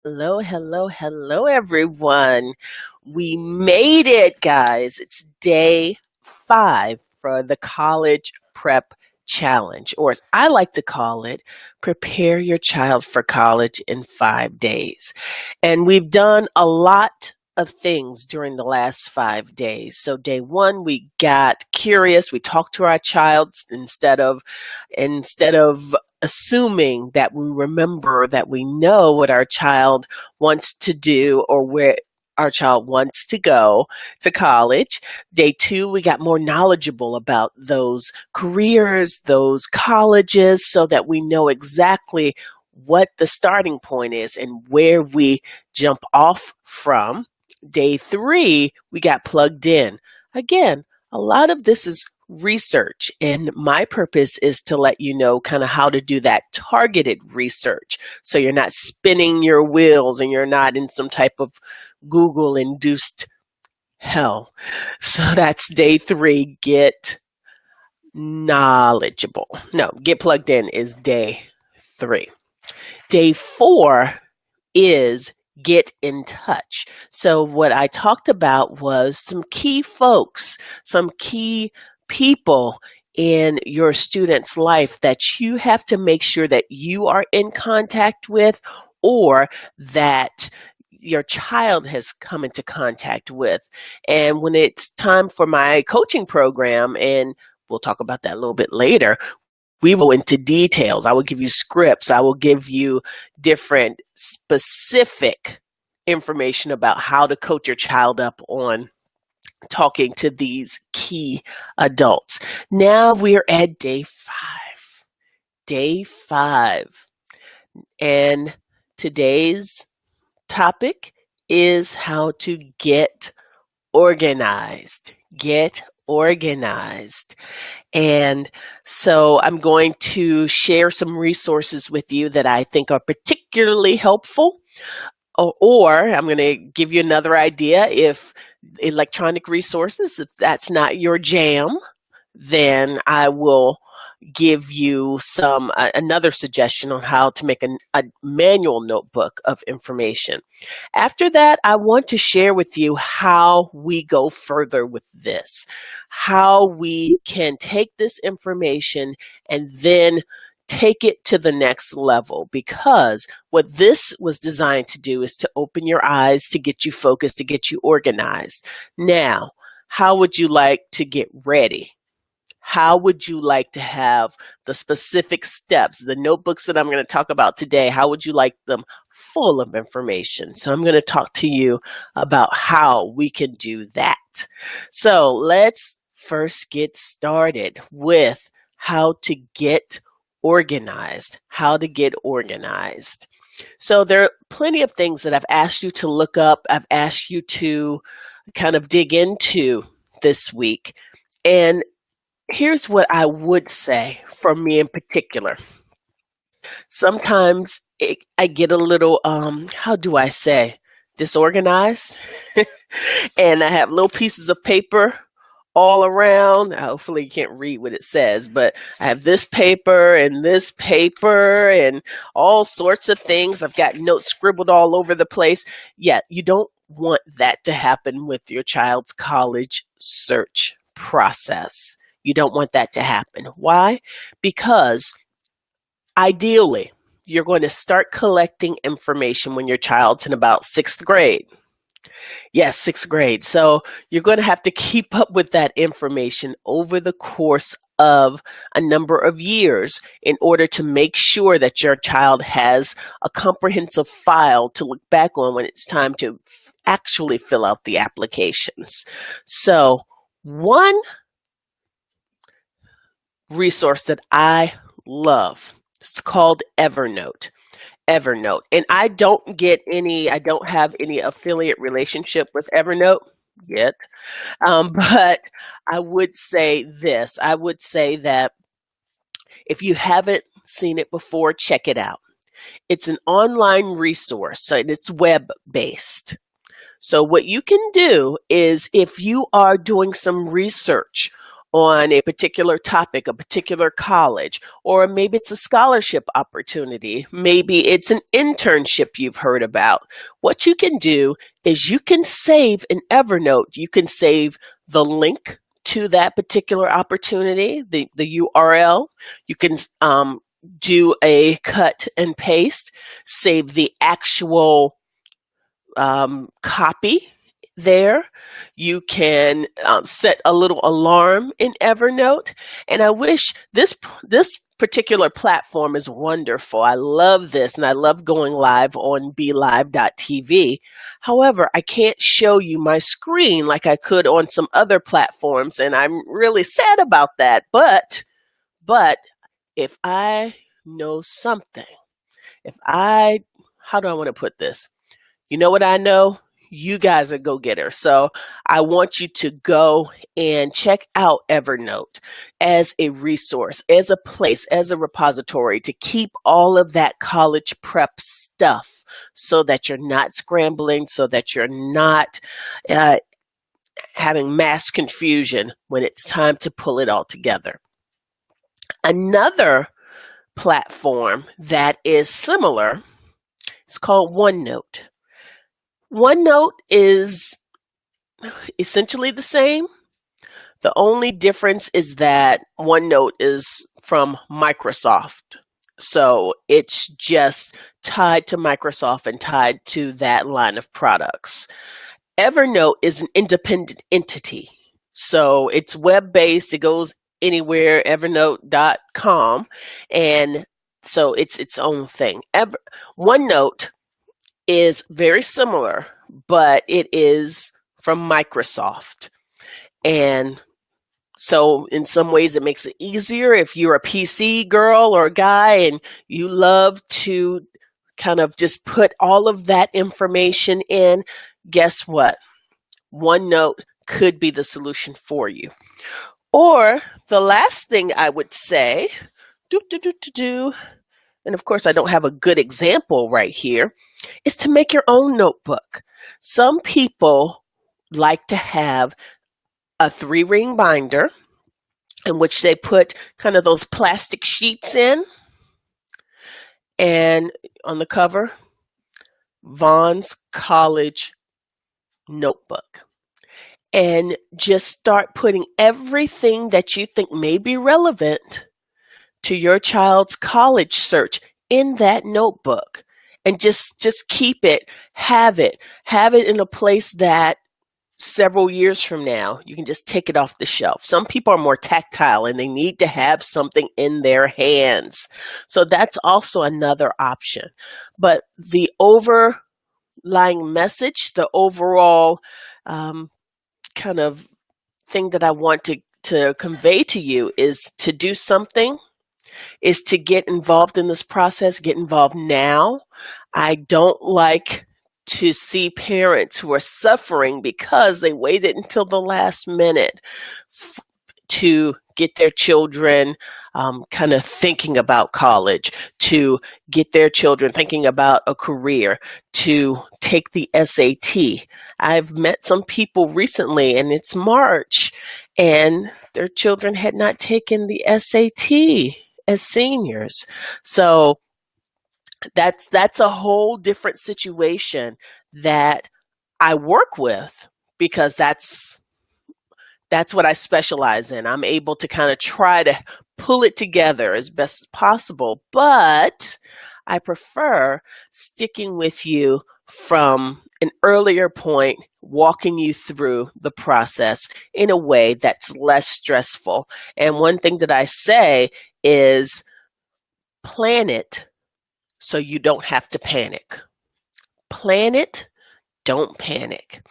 Hello, hello, hello, everyone. We made it, guys. It's day 5 for the College Prep Challenge, or as I like to call it, Prepare Your Child for College in 5 days. And we've done a lot of things during the last 5 days. So, day 1, we got curious. We talked to our child instead of assuming that we remember that we know what our child wants to do or where our child wants to go to college. Day 2, we got more knowledgeable about those careers, those colleges, so that we know exactly what the starting point is and where we jump off from. Day 3, we got plugged in. Again, a lot of this is research, and my purpose is to let you know kind of how to do that targeted research so you're not spinning your wheels and you're not in some type of Google induced hell. So that's day 3. Get knowledgeable. No, get plugged in is day 3. Day 4 is get in touch. So what I talked about was some key folks, some key people in your student's life that you have to make sure that you are in contact with, or that your child has come into contact with. And when it's time for my coaching program, and we'll talk about that a little bit later, we will go into details. I will give you scripts. I will give you different specific information about how to coach your child up on talking to these key adults. Now we're at day 5. Day 5. And today's topic is how to get organized. Get organized. And so I'm going to share some resources with you that I think are particularly helpful. Or I'm going to give you another idea. If electronic resources, if that's not your jam, then I will give you another suggestion on how to make a manual notebook of information. After that, I want to share with you how we go further with this, how we can take this information and then take it to the next level, because what this was designed to do is to open your eyes, to get you focused, to get you organized. Now, how would you like to get ready? How would you like to have the specific steps, the notebooks that I'm going to talk about today? How would you like them full of information? So I'm going to talk to you about how we can do that. So let's first get started with how to get organized. How to get organized. So there are plenty of things that I've asked you to look up. I've asked you to kind of dig into this week. And here's what I would say for me in particular. Sometimes I get a little, how do I say, disorganized. And I have little pieces of paper all around. Hopefully you can't read what it says, but I have this paper and all sorts of things. I've got notes scribbled all over the place. Yeah, you don't want that to happen with your child's college search process. You don't want that to happen. Why? Because ideally, you're going to start collecting information when your child's in about 6th grade. Yes, 6th grade. So you're going to have to keep up with that information over the course of a number of years in order to make sure that your child has a comprehensive file to look back on when it's time to actually fill out the applications. So one resource that I love, it's called Evernote. Evernote. And I don't have any affiliate relationship with Evernote yet. But I would say this. I would say that if you haven't seen it before, check it out. It's an online resource and it's web-based. So what you can do is, if you are doing some research on a particular topic, a particular college, or maybe it's a scholarship opportunity. Maybe it's an internship you've heard about. What you can do is you can save in Evernote, you can save the link to that particular opportunity, the URL. You can do a cut and paste, save the actual copy there. You can set a little alarm in Evernote. And I wish this particular platform is wonderful. I love this, and I love going live on BeLive.tv. However, I can't show you my screen like I could on some other platforms, and I'm really sad about that. But if I know something, how do I want to put this? You know what I know? You guys are go-getters. So I want you to go and check out Evernote as a resource, as a place, as a repository to keep all of that college prep stuff so that you're not scrambling, so that you're not having mass confusion when it's time to pull it all together. Another platform that is similar is called OneNote. OneNote is essentially the same. The only difference is that OneNote is from Microsoft. So it's just tied to Microsoft and tied to that line of products. Evernote is an independent entity. So it's web-based. It goes anywhere, evernote.com. And so it's its own thing. OneNote is very similar, but it is from Microsoft. And so in some ways it makes it easier if you're a PC girl or guy and you love to kind of just put all of that information in. Guess what? OneNote could be the solution for you. Or the last thing I would say, and of course I don't have a good example right here, is to make your own notebook. Some people like to have a 3-ring binder in which they put kind of those plastic sheets in, and on the cover, Vaughn's College Notebook. And just start putting everything that you think may be relevant to your child's college search in that notebook. And just keep it, have it in a place that several years from now, you can just take it off the shelf. Some people are more tactile and they need to have something in their hands. So that's also another option. But the overlying message, the overall kind of thing that I want to convey to you is to do something, is to get involved in this process, get involved now. I don't like to see parents who are suffering because they waited until the last minute to get their children kind of thinking about college, to get their children thinking about a career, to take the SAT. I've met some people recently, and it's March, and their children had not taken the SAT as seniors. So that's a whole different situation that I work with, because that's what I specialize in. I'm able to kind of try to pull it together as best as possible, but I prefer sticking with you from an earlier point, walking you through the process in a way that's less stressful. And one thing that I say is plan it so you don't have to panic. Plan it, don't panic.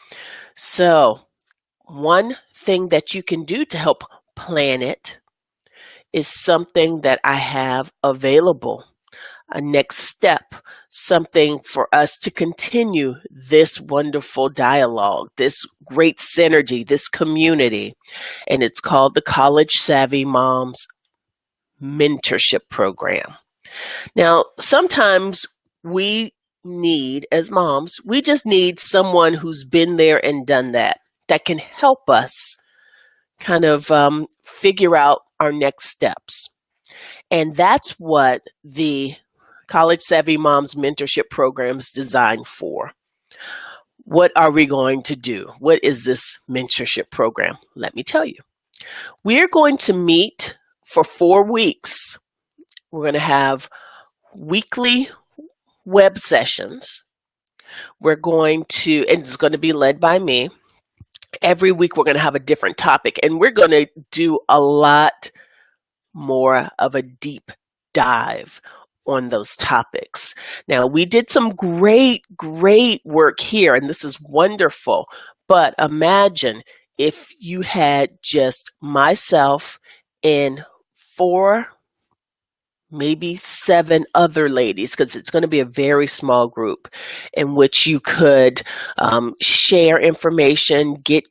So one thing that you can do to help plan it is something that I have available, a next step, something for us to continue this wonderful dialogue, this great synergy, this community. And it's called the College Savvy Moms Mentorship Program. Now, sometimes we need, as moms, we just need someone who's been there and done that can help us kind of figure out our next steps. And that's what the College Savvy Moms Mentorship Program is designed for. What are we going to do? What is this mentorship program? Let me tell you. We're going to meet for 4 weeks. We're going to have weekly web sessions. We're going to, and it's going to be led by me. Every week we're going to have a different topic, and we're going to do a lot more of a deep dive on those topics. Now, we did some great work here, and this is wonderful, but imagine if you had just myself and 4, maybe 7 other ladies, because it's going to be a very small group in which you could share information, get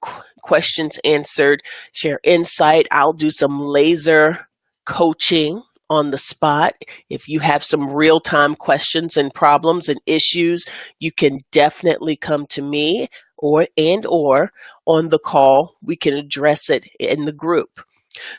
questions answered, share insight. I'll do some laser coaching on the spot. If you have some real-time questions and problems and issues, you can definitely come to me or on the call. We can address it in the group.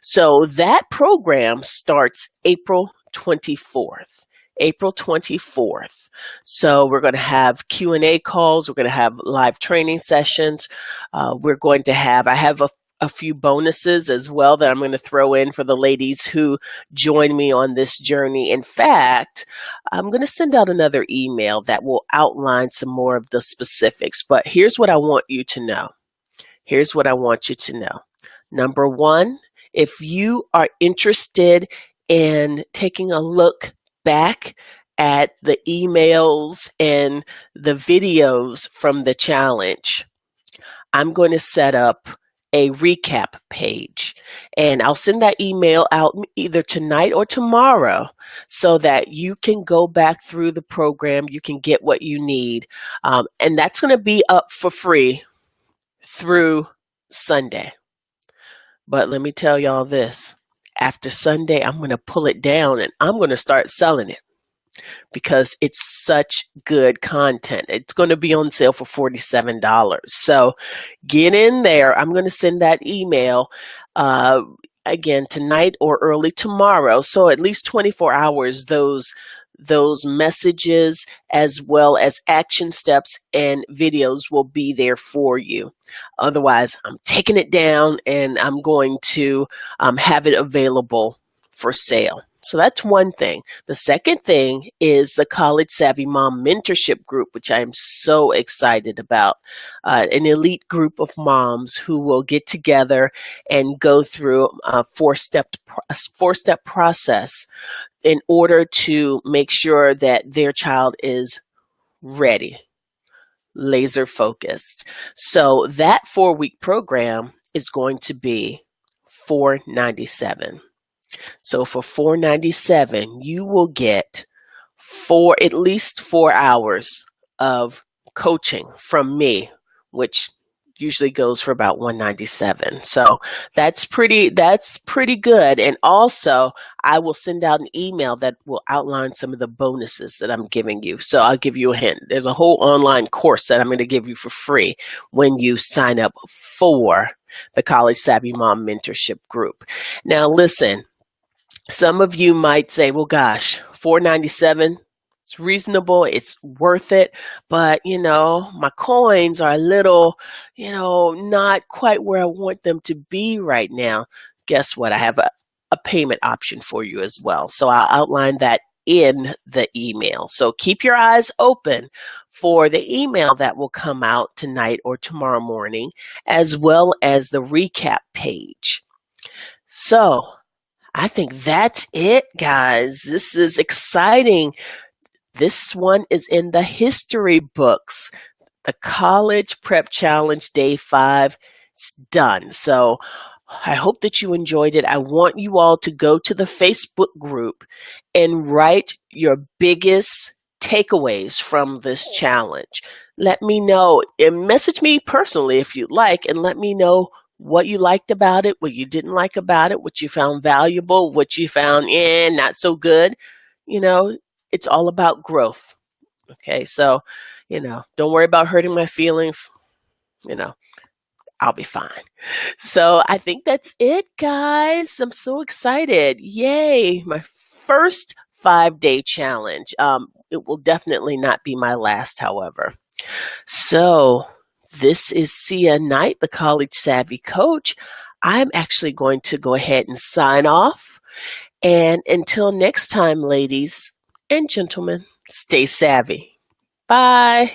So that program starts April 24th. April 24th. So we're going to have Q&A calls. We're going to have live training sessions. We're going to have, I have a few bonuses as well that I'm going to throw in for the ladies who join me on this journey. In fact, I'm going to send out another email that will outline some more of the specifics. But here's what I want you to know. Here's what I want you to know. Number 1, if you are interested in taking a look back at the emails and the videos from the challenge, I'm going to set up a recap page, and I'll send that email out either tonight or tomorrow so that you can go back through the program. You can get what you need, and that's going to be up for free through Sunday. But let me tell y'all this. After Sunday, I'm going to pull it down and I'm going to start selling it because it's such good content. It's going to be on sale for $47. So get in there. I'm going to send that email again tonight or early tomorrow. So at least 24 hours, those messages as well as action steps and videos will be there for you. Otherwise, I'm taking it down and I'm going to have it available for sale. So that's one thing. The second thing is the College Savvy Mom Mentorship Group, which I am so excited about. An elite group of moms who will get together and go through a four-step process in order to make sure that their child is ready, laser focused. So that 4-week program is going to be $497. So for $497, you will get at least 4 hours of coaching from me, which usually goes for about $197. So that's pretty good. And also, I will send out an email that will outline some of the bonuses that I'm giving you. So I'll give you a hint. There's a whole online course that I'm going to give you for free when you sign up for the College Savvy Mom Mentorship Group. Now, listen, some of you might say, well, gosh, $497, it's reasonable, it's worth it, but, my coins are a little, not quite where I want them to be right now. Guess what? I have a payment option for you as well. So I'll outline that in the email. So keep your eyes open for the email that will come out tonight or tomorrow morning, as well as the recap page. So I think that's it, guys. This is exciting. This one is in the history books. The College Prep Challenge Day 5 is done. So I hope that you enjoyed it. I want you all to go to the Facebook group and write your biggest takeaways from this challenge. Let me know, and message me personally if you'd like, and let me know what you liked about it, what you didn't like about it, what you found valuable, what you found not so good. It's all about growth. Okay, so, don't worry about hurting my feelings. I'll be fine. So I think that's it, guys. I'm so excited. Yay. My first 5-day challenge. It will definitely not be my last, however. So this is Sia Knight, the College Savvy Coach. I'm actually going to go ahead and sign off. And until next time, ladies and gentlemen, stay savvy. Bye.